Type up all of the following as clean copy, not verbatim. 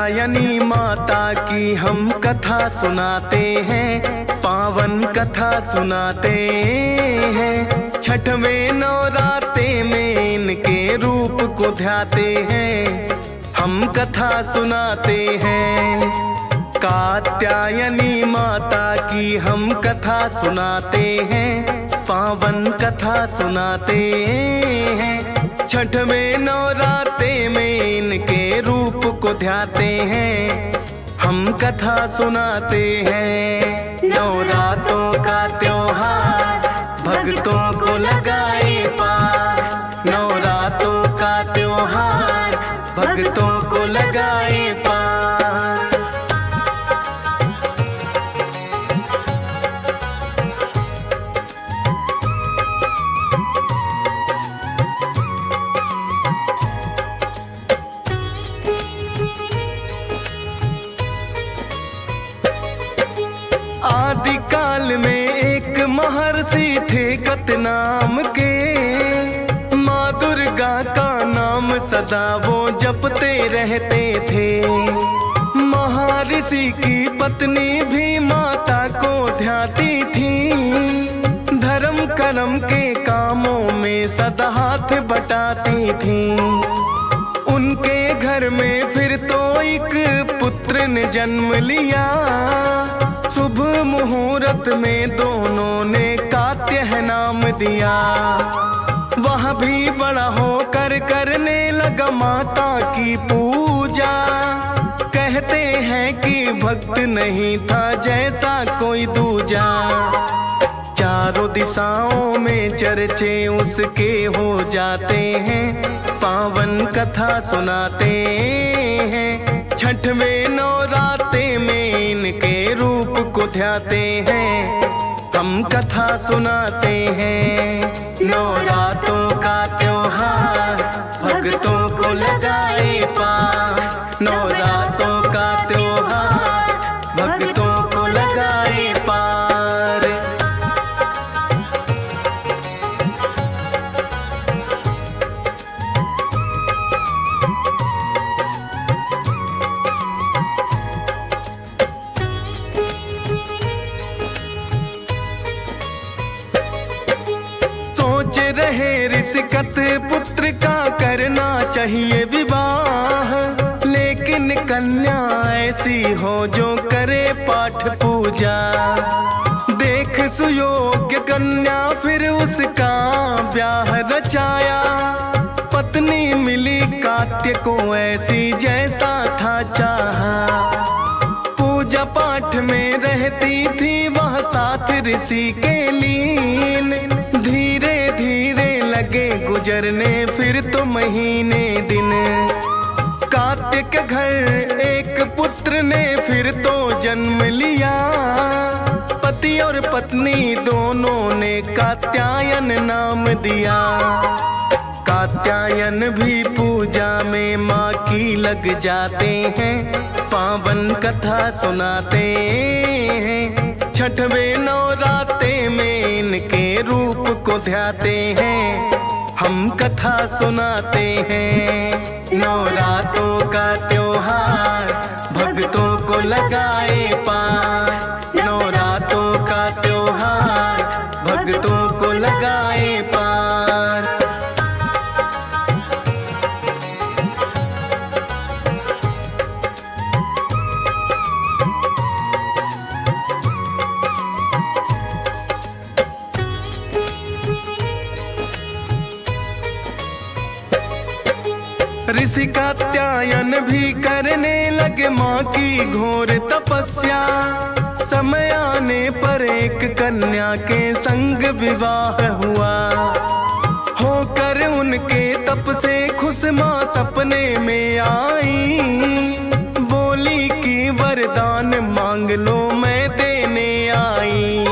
कात्यायनी माता की हम कथा सुनाते हैं, पावन कथा सुनाते हैं। छठवें नवरात्रे में इनके रूप को ध्याते हैं, हम कथा सुनाते हैं। कात्यायनी माता की हम कथा सुनाते हैं, पावन कथा सुनाते हैं। छठवें नवरात्रे में इनके रूप को ध्याते हैं, हम कथा सुनाते हैं। नवरात्रों का त्योहार भक्तों को लगाए पार, नवरात्रों का त्योहार भक्तों को लगाए पार। आदिकाल में एक महर्षि थे कत नाम के, माँ दुर्गा का नाम सदा वो जपते रहते थे। महर्षि की पत्नी भी माता को ध्याती थी, धर्म कर्म के कामों में सदा हाथ बटाती थी। उनके घर में फिर तो एक पुत्र ने जन्म लिया, शुभ मुहूर्त में दोनों ने कात्यायन नाम दिया। वह भी बड़ा होकर करने लगा माता की पूजा, कहते हैं कि भक्त नहीं था जैसा कोई दूजा। चारों दिशाओं में चर्चे उसके हो जाते हैं, पावन कथा सुनाते हैं। छठवें नवरात्रे में इनके रूप को ध्याते हैं, हम कथा सुनाते हैं। नवरात्रों का त्योहार भक्तों को लगाए पार, नवरात्रों का त्योहार भक्तों को लगाए पार। रहे ऋषिकत पुत्र का करना चाहिए विवाह, लेकिन कन्या ऐसी हो जो करे पाठ पूजा। देख सुयोग्य कन्या फिर उसका ब्याह रचाया, पत्नी मिली कात्य को ऐसी जैसा था चाहा। पूजा पाठ में रहती थी वह साथ ऋषि के लीन, धीरे धीरे लगे गुजरने फिर तो महीने दिन। कात्य के घर एक पुत्र ने फिर तो जन्म लिया, पति और पत्नी दोनों ने कात्यायन नाम दिया। कात्यायन भी पूजा में माँ की लग जाते हैं, पावन कथा सुनाते हैं। छठवें नवरात्रे में इनके रूप को ध्याते हैं, हम कथा सुनाते हैं। नवरात्रों का त्योहार भक्तों को लगाए पार, नवरात्रों का त्योहार भक्तों को लगाए पार। ऋषि कात्यायन भी करने लगे माँ की घोर तपस्या। समय आने पर एक कन्या के संग विवाह हुआ, होकर उनके तप से खुश माँ सपने में आई। बोली कि वरदान मांग लो मैं देने आई।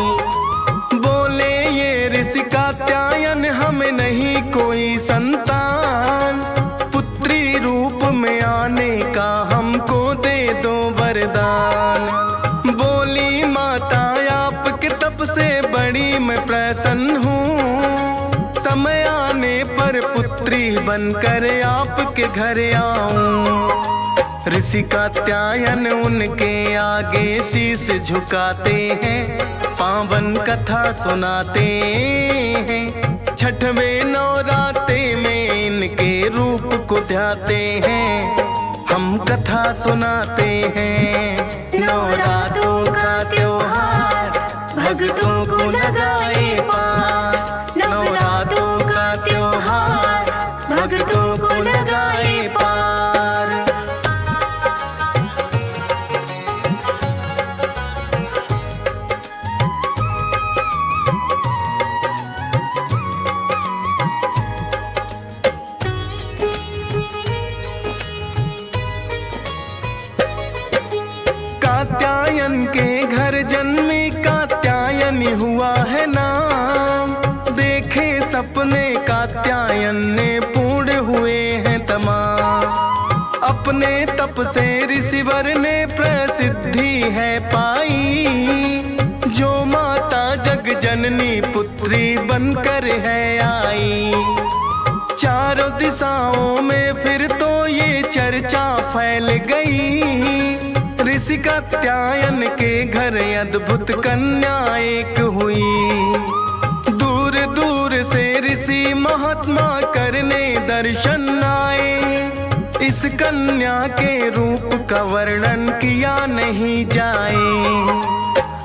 बोले ये ऋषि कात्यायन हमें नहीं कोई संतान, रूप में आने का हमको दे दो वरदान। बोली माता आपके तप से बड़ी मैं प्रसन्न हूँ, समय आने पर पुत्री बनकर आपके घर आऊं। ऋषि कात्यायन उनके आगे शीश झुकाते हैं, पावन कथा सुनाते हैं। छठवें नवरात्रे में इनके रूप को ध्याते हैं, हम कथा सुनाते हैं। नवरात्रों का त्योहार भक्तों को लगाए पार, नवरात्रों का त्योहार भक्तों को लगाए पार। कात्यायन के घर जन्मी कात्यायनी हुआ है नाम, देखे सपने कात्यायन ने पूर्ण हुए हैं तमाम। अपने तप से ऋषिवर ने प्रसिद्धि है पाई, जो माता जग जननी पुत्री बनकर है आई। चारों दिशाओं में फिर तो ये चर्चा फैल गई, ऋषि कात्यायन के घर अद्भुत कन्या एक हुई। दूर दूर से ऋषि महात्मा करने दर्शन आए, इस कन्या के रूप का वर्णन किया नहीं जाए।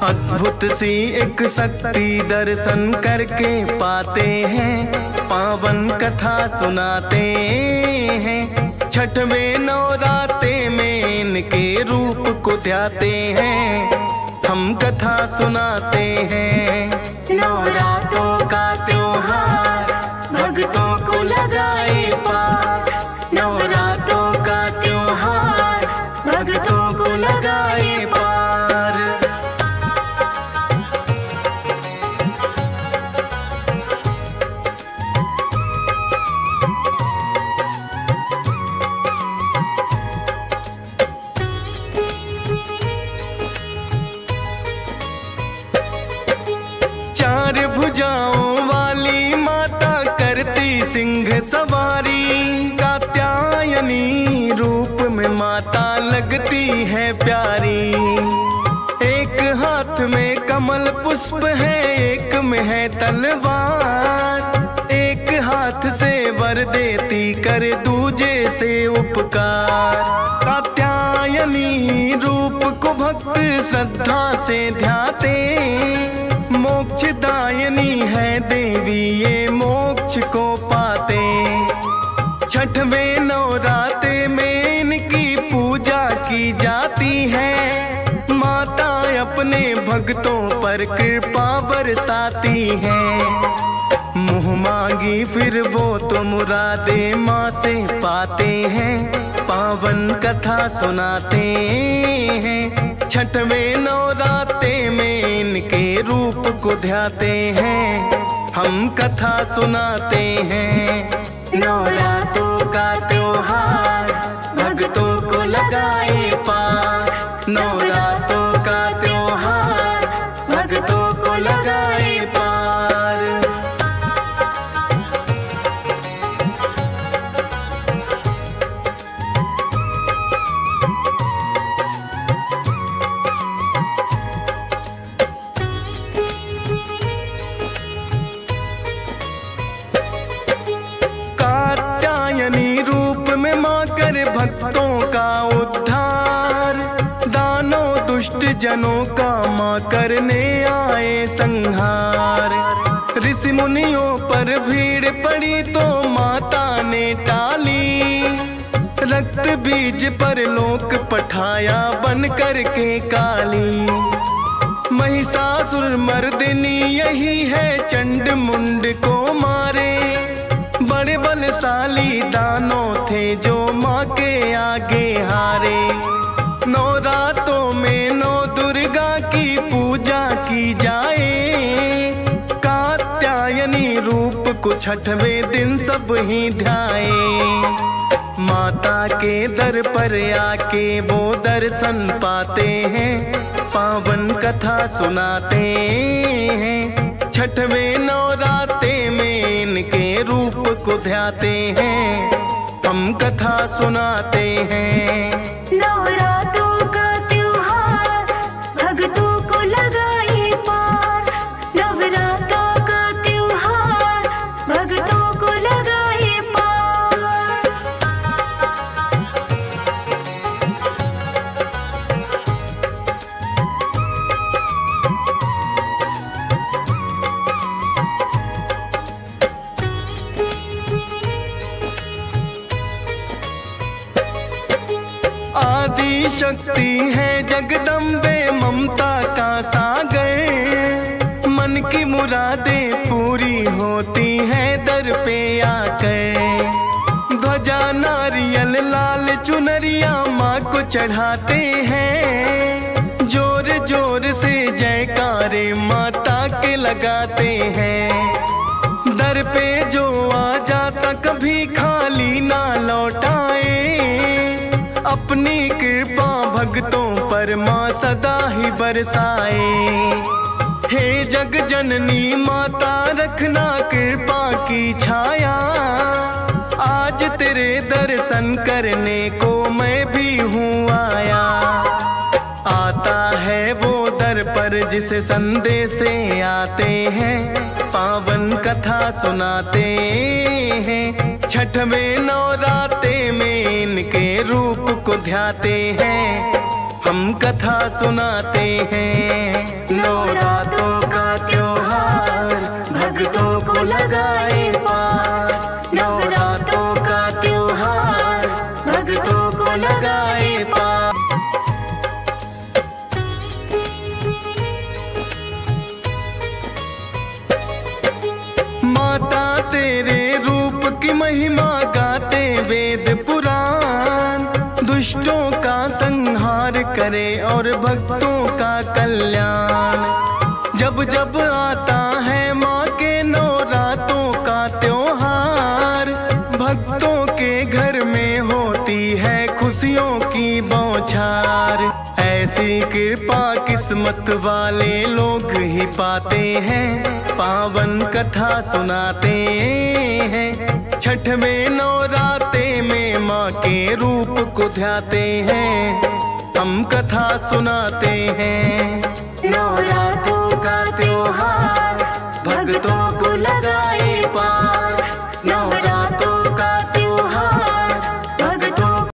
अद्भुत सी एक शक्ति दर्शन करके पाते हैं, पावन कथा सुनाते हैं। छठवें नवरात्रे में इनके रूप को ध्याते हैं, हम कथा सुनाते हैं। नवरात्रों का त्योहार भक्तों को लगाए पार, नवरात्रों का त्योहार भक्तों को लगाए पार। चार भुजाओं वाली माता करती सिंह सवारी, कात्यायनी रूप में माता लगती है प्यारी। एक हाथ में कमल पुष्प है, एक में है तलवार, एक हाथ से वर देती कर दूजे से उपकार। कात्यायनी रूप को भक्त श्रद्धा से ध्याते, मोक्षदायिनी है देवी ये मोक्ष को पाते। छठवें नवरात्रे में इनकी पूजा की जाती है, माता अपने भक्तों पर कृपा बरसाती है। मुँह मांगी फिर वो तो मुरादे माँ से पाते हैं, पावन कथा सुनाते हैं। छठवें नवरात्रे में इनके रूप को ध्याते हैं, हम कथा सुनाते हैं। नवरात्रों का त्योहार भक्तों को लगाए पार, नवरात्रों का त्योहार भक्तों को लगाए पार। भक्तों का उद्धार, दानों दुष्ट जनों का माँ करने आए संहार। ऋषि मुनियों पर भीड़ पड़ी तो माता ने टाली, रक्त बीज पर लोक पठाया बन कर के काली। महिषासुर मर्दिनी यही है चंड मुंड को मारे, बड़े बलशाली दानों थे जो माँ के आगे हारे। नवरात्रों में नौ दुर्गा की पूजा की जाए, कात्यायनी रूप को छठवें दिन सब ही ध्याए। माता के दर पर आके वो दर्शन पाते हैं, पावन कथा सुनाते हैं। छठवें नवरात्रे में इनके रूप को ध्याते हैं, हम कथा सुनाते हैं। शक्ति है जगदम्बे ममता का सागर। मन की मुरादें पूरी होती हैं दर पे आकर। ध्वजा नारियल लाल चुनरिया माँ को चढ़ाते हैं। जोर जोर से जयकारे माता के लगाते हैं। दर पे जो आ जाता कभी खाली ना लौटाए। अपनी कृपा भक्तों पर माँ सदा ही बरसाए। हे जग जननी माता रखना कृपा की छाया। आज तेरे दर्शन करने को मैं भी हूँ आया। आता है वो दर पर जिसे संदेशे आते हैं। पावन कथा सुनाते हैं। छठवें नवराते में इनके रूप को ध्याते हैं। हम कथा सुनाते हैं। नवरात्रों का त्योहार भक्तों को लगाए पार। नवरात्रों का त्योहार भक्तों को लगाए पार। माता तेरे रूप की महिमा गाते वेद पुराण। दुष्टों का संहार करे और भक्तों का कल्याण। जब जब आता है माँ के नवरातों का त्योहार। भक्तों के घर में होती है खुशियों की बौछार। ऐसी कृपा किस्मत वाले लोग ही पाते हैं। पावन कथा सुनाते हैं। छठवें नवराते में माँ के रूप को ध्याते हैं। हम कथा सुनाते हैं। नवरात्रों का त्योहार भक्तों को लगाए पार।